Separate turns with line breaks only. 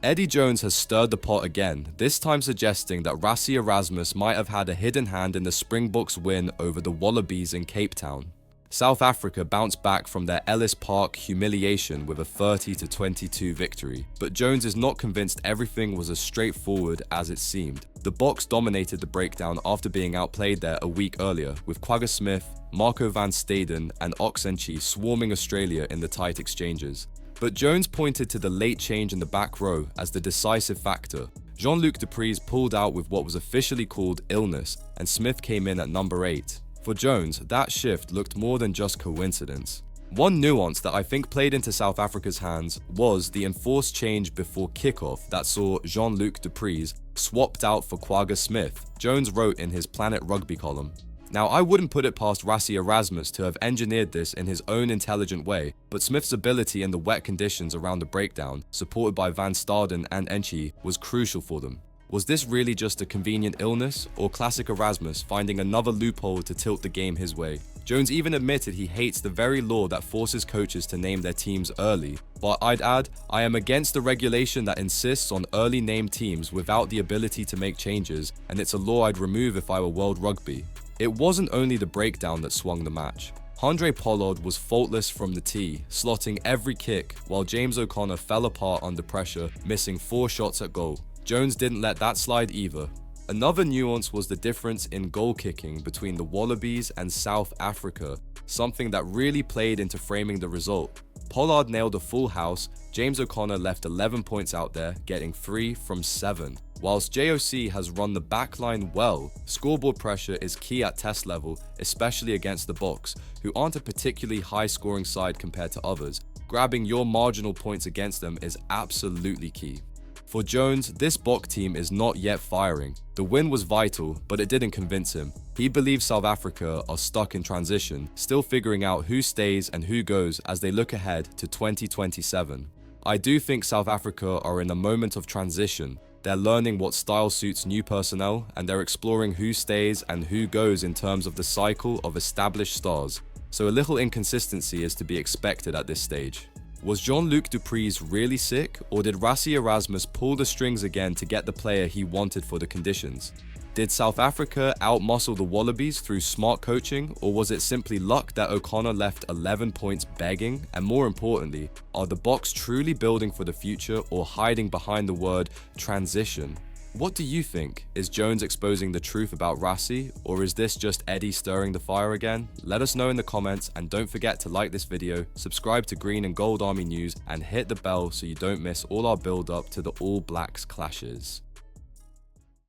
Eddie Jones has stirred the pot again, this time suggesting that Rassie Erasmus might have had a hidden hand in the Springboks' win over the Wallabies in Cape Town. South Africa bounced back from their Ellis Park humiliation with a 30-22 victory, but Jones is not convinced everything was as straightforward as it seemed. The Boks dominated the breakdown after being outplayed there a week earlier, with Kwagga'S, Marco van Staden and Oxenchi swarming Australia in the tight exchanges. But Jones pointed to the late change in the back row as the decisive factor. Jean-Luc Dupreez pulled out with what was officially called illness, and Smith came in at number 8. For Jones, that shift looked more than just coincidence. One nuance that I think played into South Africa's hands was the enforced change before kickoff that saw Jean-Luc Dupreez swapped out for Kwagga'S, Jones wrote in his Planet Rugby column. Now, I wouldn't put it past Rassie Erasmus to have engineered this in his own intelligent way, but Smith's ability in the wet conditions around the breakdown, supported by Van Staden and Enchi, was crucial for them. Was this really just a convenient illness, or classic Erasmus finding another loophole to tilt the game his way? Jones even admitted he hates the very law that forces coaches to name their teams early, but I'd add, I am against the regulation that insists on early named teams without the ability to make changes, and it's a law I'd remove if I were World Rugby. It wasn't only the breakdown that swung the match. Handré Pollard was faultless from the tee, slotting every kick, while James O'Connor fell apart under pressure, missing 4 shots at goal. Jones didn't let that slide either. Another nuance was the difference in goal kicking between the Wallabies and South Africa, something that really played into framing the result. Pollard nailed a full house, James O'Connor left 11 points out there, getting 3 from 7. Whilst JOC has run the backline well, scoreboard pressure is key at test level, especially against the Boks, who aren't a particularly high-scoring side compared to others. Grabbing your marginal points against them is absolutely key. For Jones, this Bok team is not yet firing. The win was vital, but it didn't convince him. He believes South Africa are stuck in transition, still figuring out who stays and who goes as they look ahead to 2027. I do think South Africa are in a moment of transition. They're learning what style suits new personnel, and they're exploring who stays and who goes in terms of the cycle of established stars. So a little inconsistency is to be expected at this stage. Was Jean-Luc Dupreez really sick, or did Rassie Erasmus pull the strings again to get the player he wanted for the conditions? Did South Africa outmuscle the Wallabies through smart coaching, or was it simply luck that O'Connor left 11 points begging? And more importantly, are the Boks truly building for the future or hiding behind the word transition? What do you think? Is Jones exposing the truth about Rassie, or is this just Eddie stirring the fire again? Let us know in the comments, and don't forget to like this video, subscribe to Green and Gold Army News, and hit the bell so you don't miss all our build up to the All Blacks clashes.